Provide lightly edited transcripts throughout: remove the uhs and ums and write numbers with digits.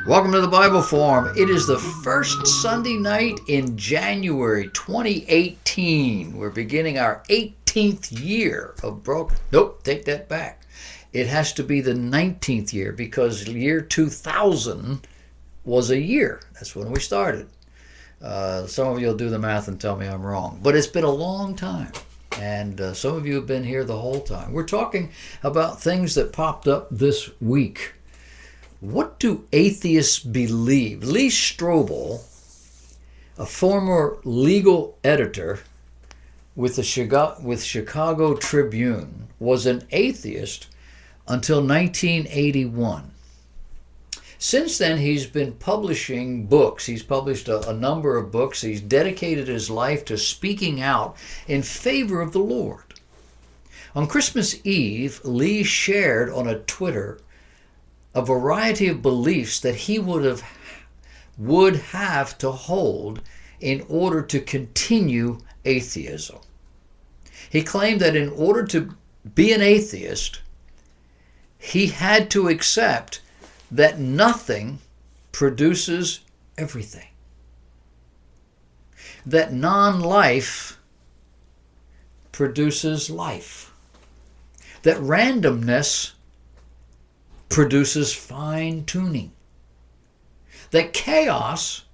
Welcome to the Bible Forum. It is the first Sunday night in January 2018. We're beginning our 18th year of broken. Nope, take that back. It has to be the 19th year because year 2000 was a year. That's when we started. Some of you will do the math and tell me I'm wrong. But it's been a long time. And some of you have been here the whole time. We're talking about things that popped up this week. What do atheists believe? Lee Strobel, a former legal editor with the Chicago Tribune, was an atheist until 1981. Since then, he's been publishing books. He's published a number of books. He's dedicated his life to speaking out in favor of the Lord. On Christmas Eve, Lee shared on a Twitter a variety of beliefs that he would have to hold in order to continue atheism. He claimed that in order to be an atheist, he had to accept that nothing produces everything. That non-life produces life. That randomness produces fine-tuning. That chaos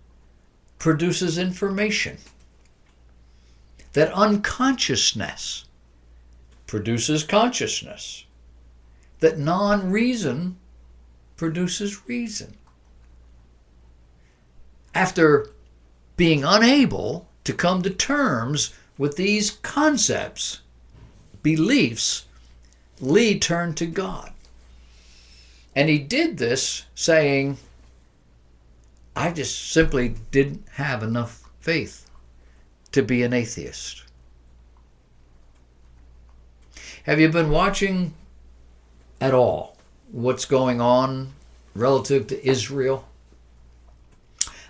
produces information. That unconsciousness produces consciousness. That non-reason produces reason. After being unable to come to terms with these concepts, beliefs, Lee turned to God. And he did this saying, I just simply didn't have enough faith to be an atheist. Have you been watching at all what's going on relative to Israel?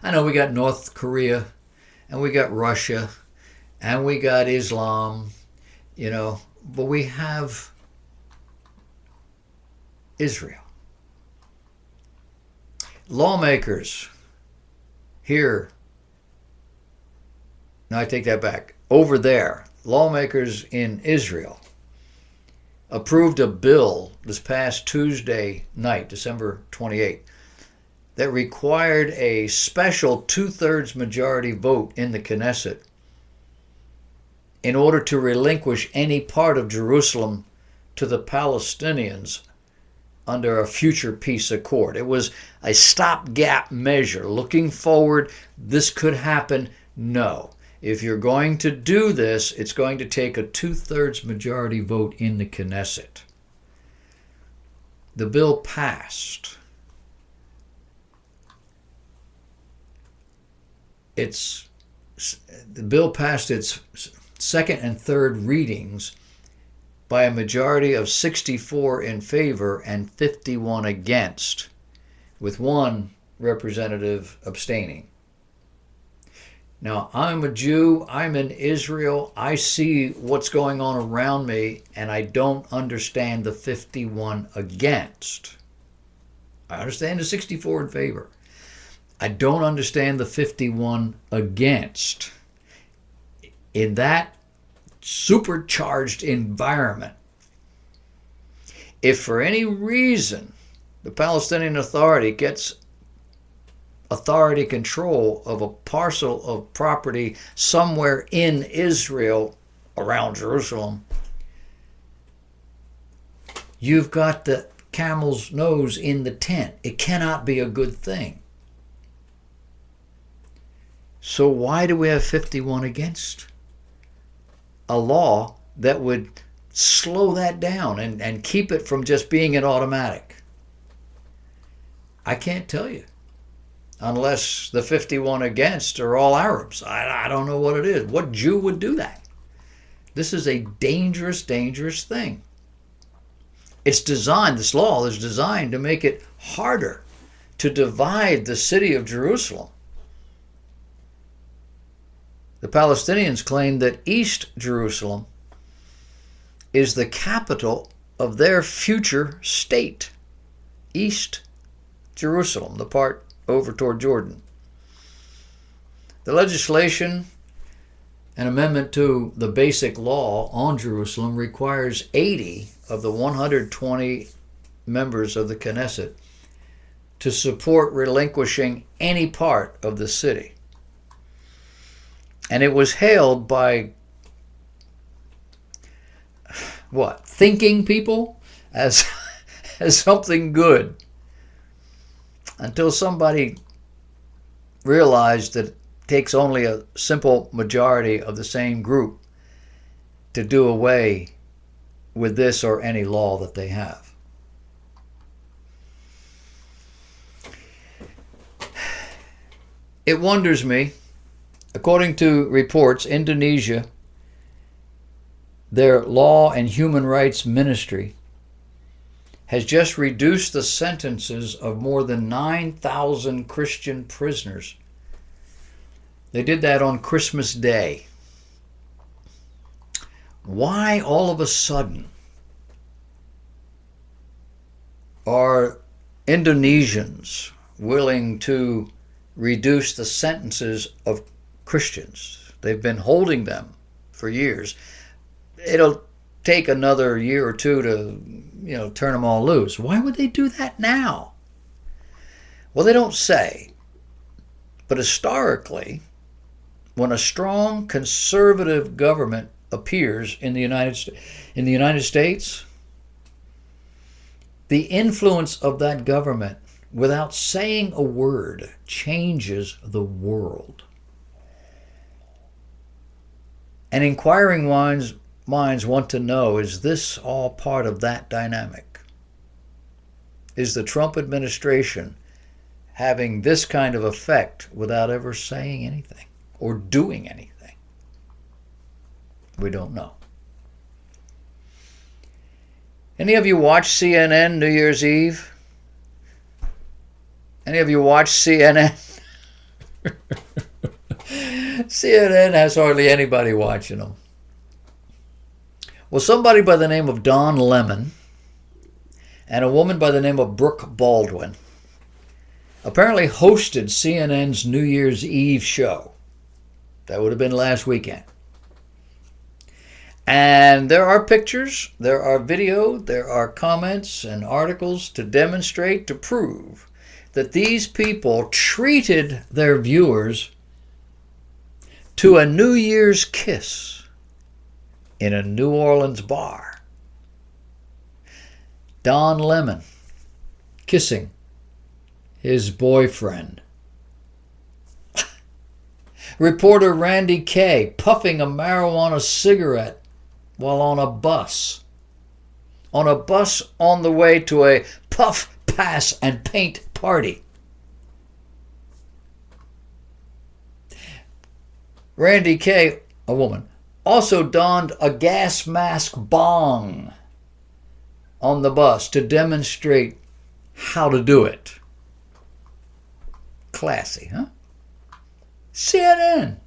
I know we got North Korea, and we got Russia, and we got Islam, but we have Israel. Lawmakers here, no, I take that back, over there, lawmakers in Israel approved a bill this past Tuesday night, December 28th, that required a special 2/3 majority vote in the Knesset in order to relinquish any part of Jerusalem to the Palestinians under a future peace accord. It was a stopgap measure. Looking forward, this could happen. No. If you're going to do this, it's going to take a 2/3 majority vote in the Knesset. The bill passed. The bill passed its second and third readings by a majority of 64 in favor and 51 against, with one representative abstaining. Now, I'm a Jew, I'm in Israel, I see what's going on around me, and I don't understand the 51 against. I understand the 64 in favor. I don't understand the 51 against. In that supercharged environment, if for any reason the Palestinian Authority gets authority control of a parcel of property somewhere in Israel around Jerusalem, you've got the camel's nose in the tent. It cannot be a good thing. So why do we have 51 against a law that would slow that down and keep it from just being an automatic? I can't tell you, unless the 51 against are all Arabs. I don't know what it is. What Jew would do that? This is a dangerous, dangerous thing. This law is designed to make it harder to divide the city of Jerusalem. The Palestinians claim that East Jerusalem is the capital of their future state. East Jerusalem, the part over toward Jordan. The legislation, an amendment to the basic law on Jerusalem, requires 80 of the 120 members of the Knesset to support relinquishing any part of the city. And it was hailed by thinking people as something good, until somebody realized that it takes only a simple majority of the same group to do away with this or any law that they have. It wonders me, according to reports, Indonesia, their Law and Human Rights Ministry, has just reduced the sentences of more than 9,000 Christian prisoners. They did that on Christmas Day. Why all of a sudden are Indonesians willing to reduce the sentences of Christians? They've been holding them for years. It'll take another year or two to, turn them all loose. Why would they do that now? Well, they don't say. But historically, when a strong conservative government appears in the United States, the influence of that government, without saying a word, changes the world. And inquiring minds want to know, is this all part of that dynamic? Is the Trump administration having this kind of effect without ever saying anything or doing anything? We don't know. Any of you watch CNN New Year's Eve? Any of you watch CNN? CNN has hardly anybody watching them. Well, somebody by the name of Don Lemon and a woman by the name of Brooke Baldwin apparently hosted CNN's New Year's Eve show. That would have been last weekend. And there are pictures, there are video, there are comments and articles to demonstrate, to prove that these people treated their viewers to a New Year's kiss in a New Orleans bar. Don Lemon kissing his boyfriend. Reporter Randy Kay puffing a marijuana cigarette while on a bus. On a bus on the way to a puff, pass, and paint party. Randy Kay, a woman, also donned a gas mask bong on the bus to demonstrate how to do it. Classy, huh? CNN.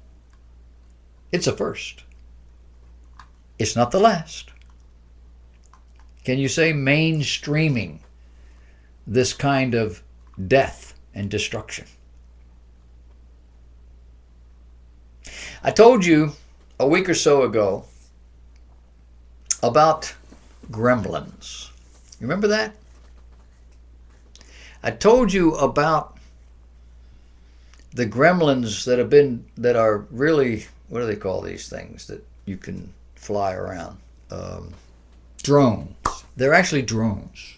It's a first. It's not the last. Can you say mainstreaming this kind of death and destruction? I told you a week or so ago about gremlins. You remember that? I told you about the gremlins that are really, what do they call these things that you can fly around? Drones. They're actually drones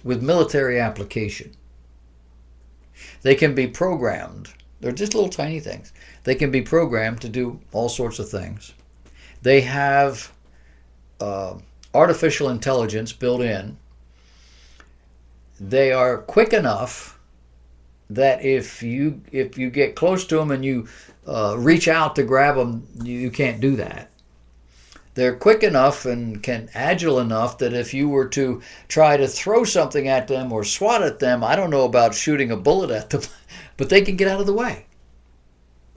with military application. They can be programmed. They're just little tiny things. They can be programmed to do all sorts of things. They have artificial intelligence built in. They are quick enough that if you get close to them and you reach out to grab them, you can't do that. They're quick enough and agile enough that if you were to try to throw something at them or swat at them, I don't know about shooting a bullet at them, but they can get out of the way.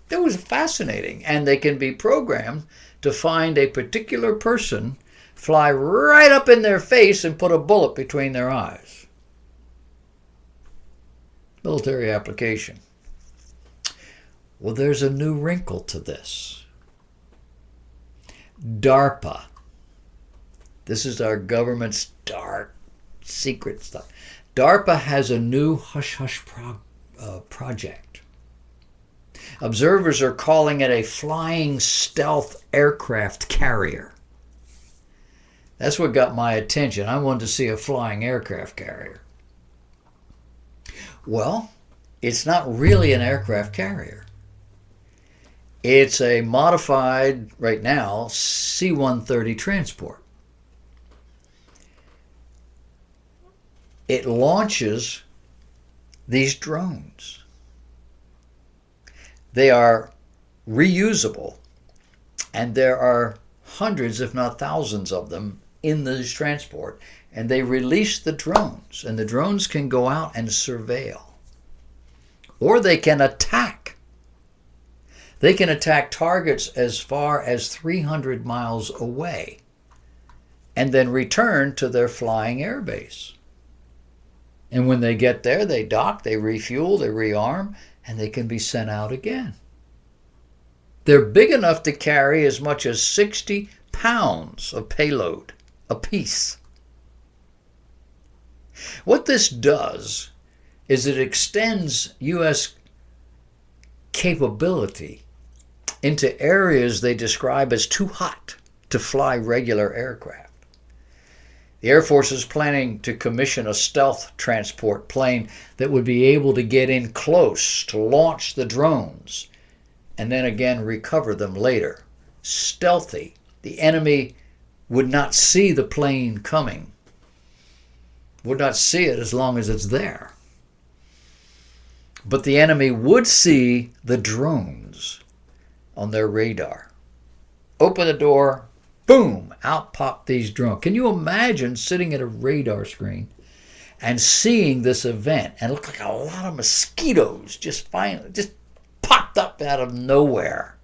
That was fascinating. And they can be programmed to find a particular person, fly right up in their face and put a bullet between their eyes. military application. Well, there's a new wrinkle to this. DARPA. This is our government's dark, secret stuff. DARPA has a new hush-hush project. Observers are calling it a flying stealth aircraft carrier. That's what got my attention. I wanted to see a flying aircraft carrier. Well, it's not really an aircraft carrier. It's a modified, right now, C-130 transport. It launches these drones. They are reusable, and there are hundreds, if not thousands of them in this transport, and they release the drones, and the drones can go out and surveil, or they can attack. They can attack targets as far as 300 miles away and then return to their flying airbase. And when they get there, they dock, they refuel, they rearm, and they can be sent out again. They're big enough to carry as much as 60 pounds of payload apiece. What this does is it extends U.S. capability into areas they describe as too hot to fly regular aircraft. The Air Force is planning to commission a stealth transport plane that would be able to get in close to launch the drones and then again recover them later. Stealthy. The enemy would not see the plane coming, would not see it as long as it's there. But the enemy would see the drones on their radar. Open the door, boom, out pop these drones. Can you imagine sitting at a radar screen and seeing this event and it looked like a lot of mosquitoes just popped up out of nowhere?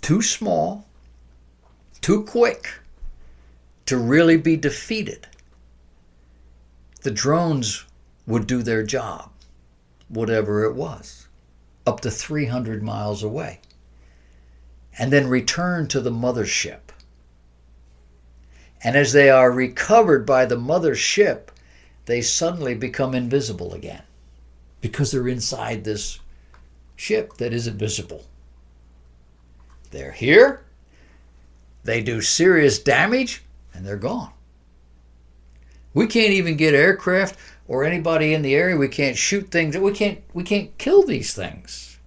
Too small, too quick to really be defeated. The drones would do their job, whatever it was, up to 300 miles away, and then return to the mothership. And as they are recovered by the mothership, they suddenly become invisible again because they're inside this ship that isn't visible. They're here, they do serious damage, and they're gone. We can't even get aircraft or anybody in the area. We can't shoot things. We can't kill these things.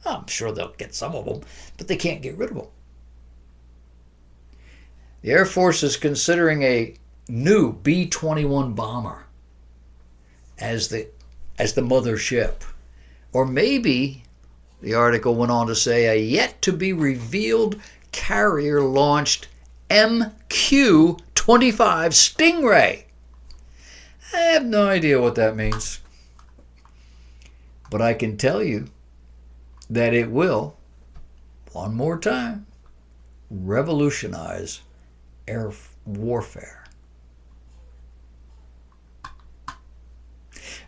I'm sure they'll get some of them, but they can't get rid of them. The Air Force is considering a new B-21 bomber as the mothership. Or maybe, the article went on to say, a yet-to-be-revealed carrier-launched MQ-25 Stingray. I have no idea what that means. But I can tell you that it will, one more time, revolutionize air warfare.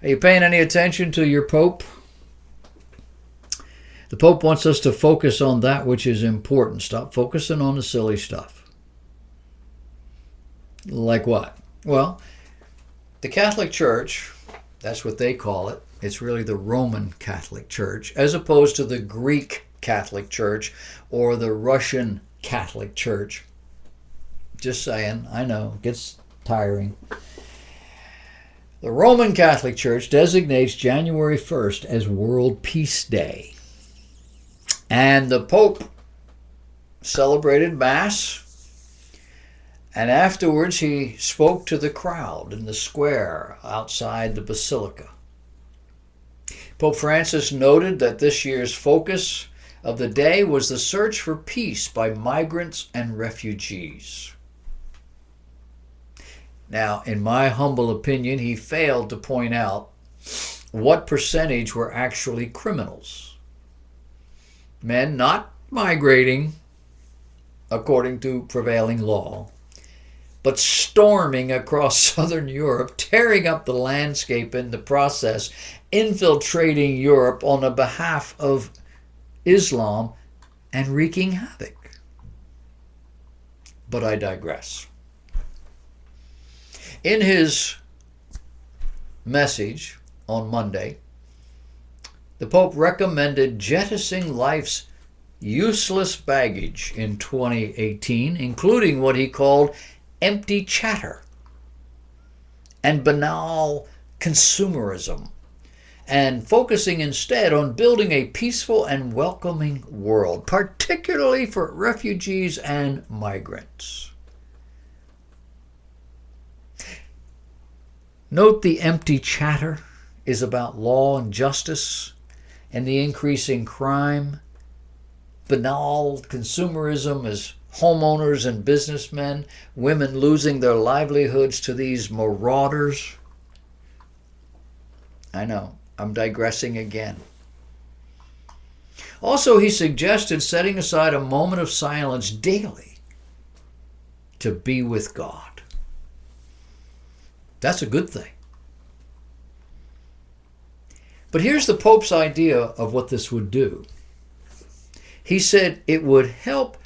Are you paying any attention to your Pope? The Pope wants us to focus on that which is important. Stop focusing on the silly stuff. Like what? Well, the Catholic Church, that's what they call it. It's really the Roman Catholic Church, as opposed to the Greek Catholic Church or the Russian Catholic Church. Just saying, I know, it gets tiring. The Roman Catholic Church designates January 1st as World Peace Day. And the Pope celebrated Mass, and afterwards he spoke to the crowd in the square outside the Basilica. Pope Francis noted that this year's focus of the day was the search for peace by migrants and refugees. Now, in my humble opinion, he failed to point out what percentage were actually criminals. Men not migrating according to prevailing law, but storming across southern Europe, tearing up the landscape in the process, infiltrating Europe on the behalf of Islam and wreaking havoc. But I digress. In his message on Monday, the Pope recommended jettisoning life's useless baggage in 2018, including what he called empty chatter and banal consumerism, and focusing instead on building a peaceful and welcoming world, particularly for refugees and migrants. Note the empty chatter is about law and justice and the increasing crime. Banal consumerism is homeowners and businessmen, women losing their livelihoods to these marauders. I know, I'm digressing again. Also, he suggested setting aside a moment of silence daily to be with God. That's a good thing. But here's the Pope's idea of what this would do. He said it would help,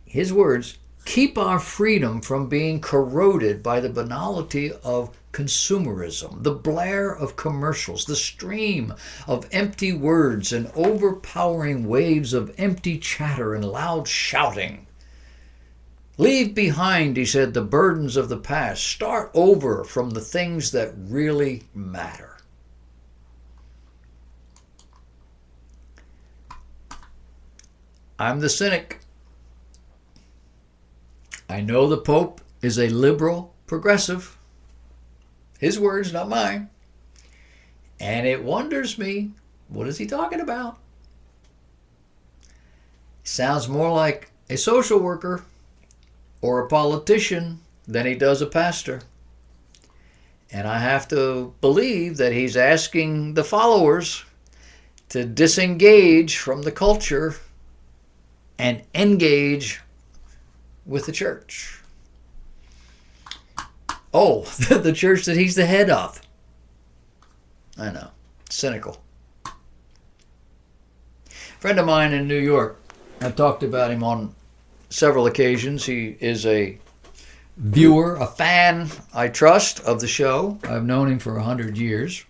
his words, keep our freedom from being corroded by the banality of consumerism, the blare of commercials, the stream of empty words and overpowering waves of empty chatter and loud shouting. Leave behind, he said, the burdens of the past. Start over from the things that really matter. I'm the cynic. I know the Pope is a liberal progressive. His words, not mine. And it wonders me, what is he talking about? Sounds more like a social worker or a politician than he does a pastor. And I have to believe that he's asking the followers to disengage from the culture and engage with the church. Oh, the church that he's the head of. I know, cynical. A friend of mine in New York, I've talked about him on several occasions. He is a viewer, a fan, I trust, of the show. I've known him for 100 years.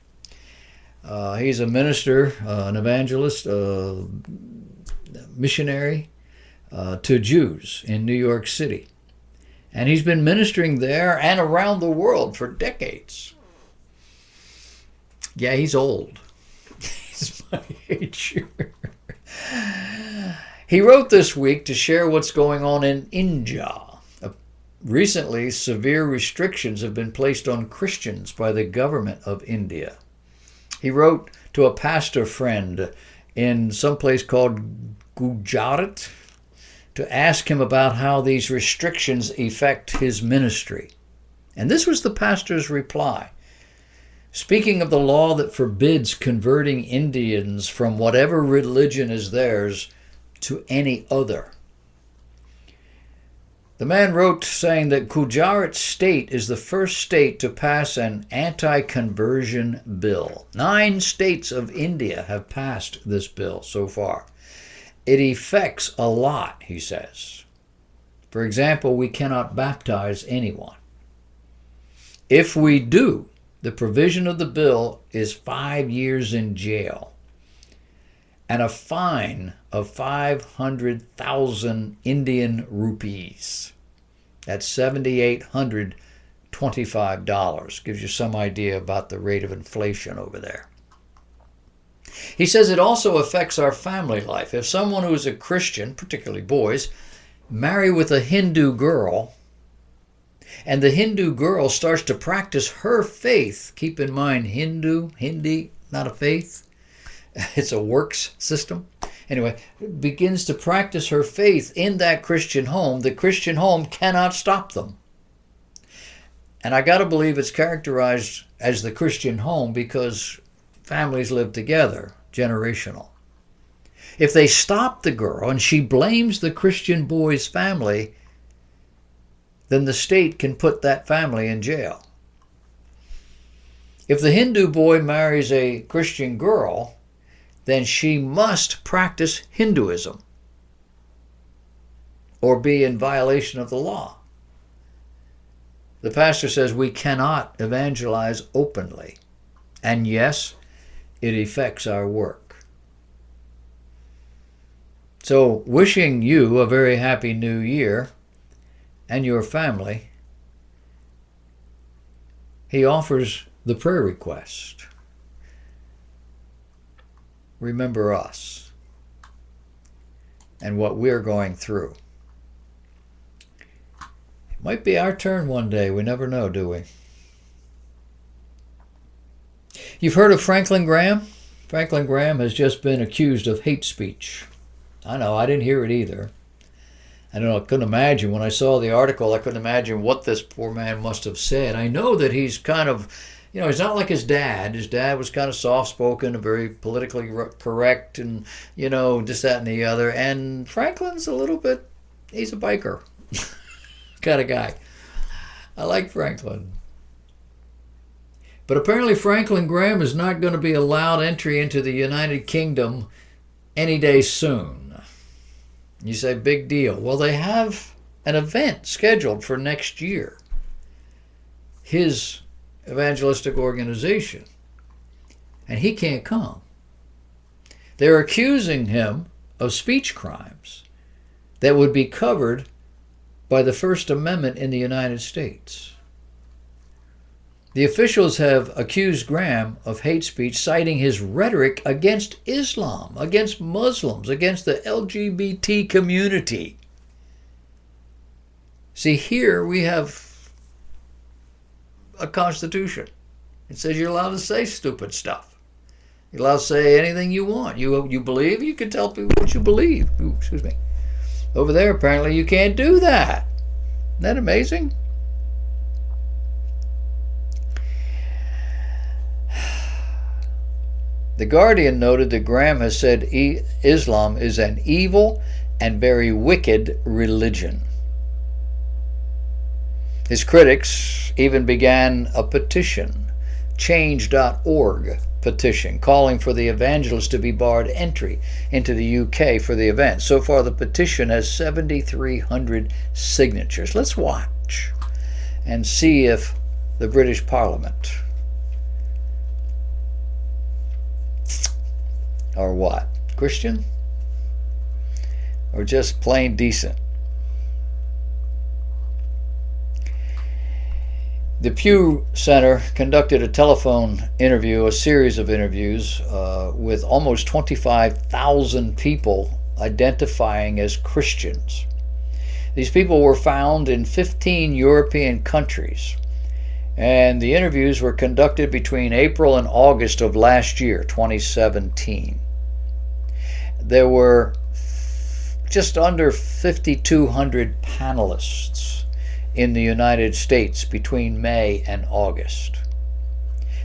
He's a minister, an evangelist, a missionary to Jews in New York City. And he's been ministering there and around the world for decades. Yeah, he's old. He's my age. He wrote this week to share what's going on in India. Recently, severe restrictions have been placed on Christians by the government of India. He wrote to a pastor friend in some place called Gujarat to ask him about how these restrictions affect his ministry. And this was the pastor's reply. Speaking of the law that forbids converting Indians from whatever religion is theirs to any other. The man wrote saying that Gujarat state is the first state to pass an anti-conversion bill. 9 states of India have passed this bill so far. It affects a lot, he says. For example, we cannot baptize anyone. If we do, the provision of the bill is 5 years in jail and a fine of 500,000 Indian rupees. That's $7,825. Gives you some idea about the rate of inflation over there. He says it also affects our family life. If someone who is a Christian, particularly boys, marry with a Hindu girl, and the Hindu girl starts to practice her faith, keep in mind Hindi, not a faith, it's a works system. Anyway, begins to practice her faith in that Christian home, the Christian home cannot stop them. And I got to believe it's characterized as the Christian home because families live together, generational. If they stop the girl and she blames the Christian boy's family, then the state can put that family in jail. If the Hindu boy marries a Christian girl, then she must practice Hinduism or be in violation of the law. The pastor says we cannot evangelize openly. And yes, it affects our work. So, wishing you a very happy new year and your family, he offers the prayer request. Remember us and what we're going through. It might be our turn one day. We never know, do we? You've heard of Franklin Graham? Franklin Graham has just been accused of hate speech. I know, I didn't hear it either. I don't know, I couldn't imagine. When I saw the article, I couldn't imagine what this poor man must have said. I know that he's kind of, he's not like his dad. His dad was kind of soft-spoken and very politically correct and, this, that, and the other. And Franklin's a little bit, he's a biker kind of guy. I like Franklin. But apparently Franklin Graham is not going to be allowed entry into the United Kingdom any day soon. You say, big deal. Well, they have an event scheduled for next year. His evangelistic organization. And he can't come. They're accusing him of speech crimes that would be covered by the First Amendment in the United States. The officials have accused Graham of hate speech, citing his rhetoric against Islam, against Muslims, against the LGBT community. See, here we have a constitution. It says you're allowed to say stupid stuff. You're allowed to say anything you want. You believe, you can tell people what you believe. Ooh, excuse me. Over there, apparently, you can't do that. Isn't that amazing? The Guardian noted that Graham has said Islam is an evil and very wicked religion. His critics even began a petition, change.org petition, calling for the evangelist to be barred entry into the UK for the event. So far, the petition has 7,300 signatures. Let's watch and see if the British Parliament or what? Christian? Or just plain decent? The Pew Center conducted a telephone interview, a series of interviews with almost 25,000 people identifying as Christians. These people were found in 15 European countries, and the interviews were conducted between April and August of last year, 2017. There were just under 5,200 panelists in the United States between May and August.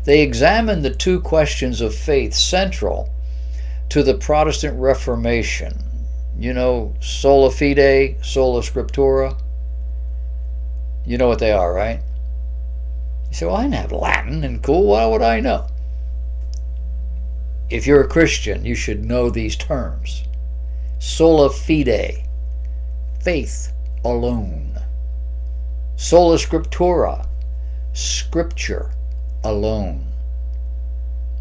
They examined the two questions of faith central to the Protestant Reformation. Sola fide, sola scriptura. You know what they are, right? You say, well, I didn't have Latin and cool, why would I know? If you're a Christian, you should know these terms. Sola fide, faith alone. Sola scriptura, scripture alone.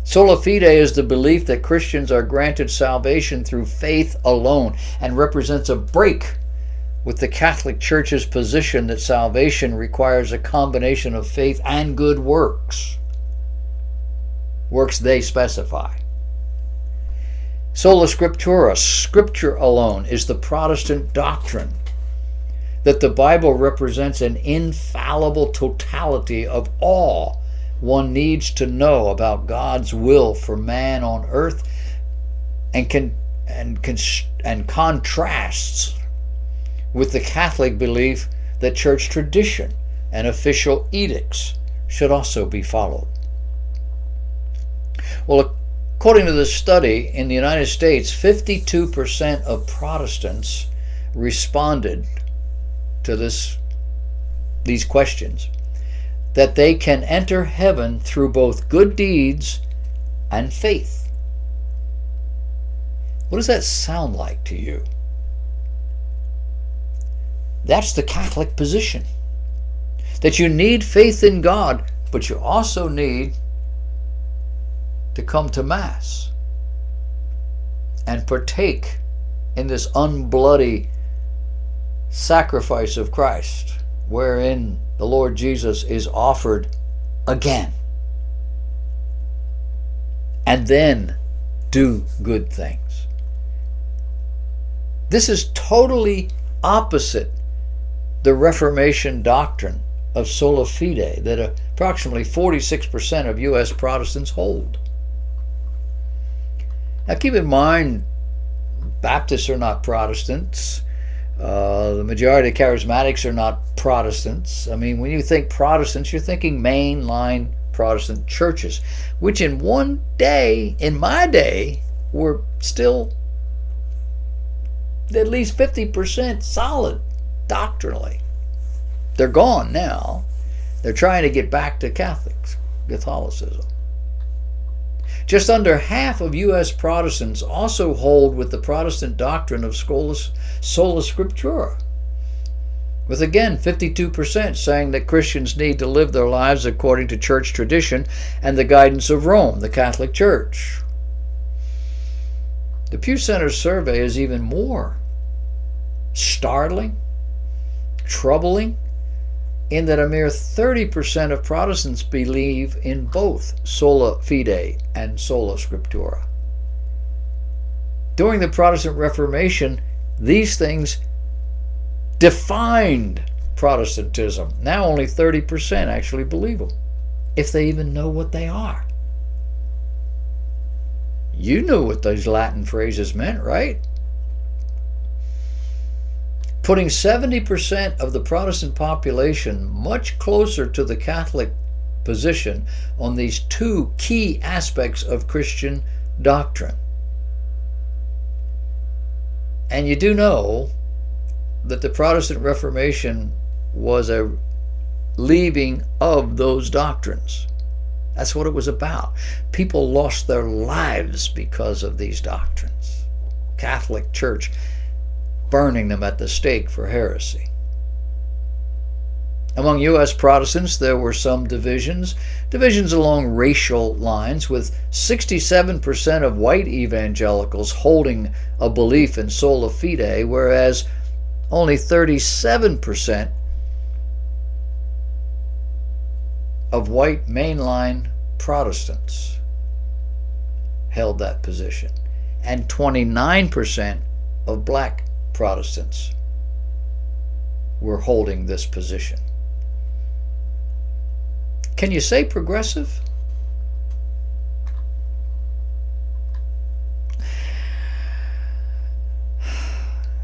Sola fide is the belief that Christians are granted salvation through faith alone and represents a break with the Catholic Church's position that salvation requires a combination of faith and good works. Works they specify. Sola scriptura, scripture alone, is the Protestant doctrine that the Bible represents an infallible totality of all one needs to know about God's will for man on earth, and contrasts with the Catholic belief that church tradition and official edicts should also be followed. Well, according to this study, in the United States, 52% of Protestants responded to this these questions, that they can enter heaven through both good deeds and faith. What does that sound like to you? That's the Catholic position. That you need faith in God, but you also need to come to Mass and partake in this unbloody sacrifice of Christ, wherein the Lord Jesus is offered again. And then do good things. This is totally opposite the Reformation doctrine of sola fide that approximately 46% of U.S. Protestants hold. Now keep in mind, Baptists are not Protestants. The majority of charismatics are not Protestants. I mean, when you think Protestants, you're thinking mainline Protestant churches, which in one day, in my day, were still at least 50% solid doctrinally. They're gone now. They're trying to get back to Catholicism. Just under half of U.S. Protestants also hold with the Protestant doctrine of sola scriptura, with again 52% saying that Christians need to live their lives according to church tradition and the guidance of Rome, the Catholic Church. The Pew Center survey is even more startling, troubling, in that a mere 30% of Protestants believe in both sola fide and sola scriptura. During the Protestant Reformation, these things defined Protestantism. Now only 30% actually believe them, if they even know what they are. You knew what those Latin phrases meant, right? Putting 70% of the Protestant population much closer to the Catholic position on these two key aspects of Christian doctrine. And you do know that the Protestant Reformation was a leaving of those doctrines. That's what it was about. People lost their lives because of these doctrines. Catholic Church burning them at the stake for heresy. Among U.S. Protestants, there were some divisions along racial lines, with 67% of white evangelicals holding a belief in sola fide, whereas only 37% of white mainline Protestants held that position, and 29% of black Protestants were holding this position. Can you say progressive?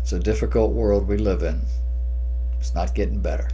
It's a difficult world we live in. It's not getting better.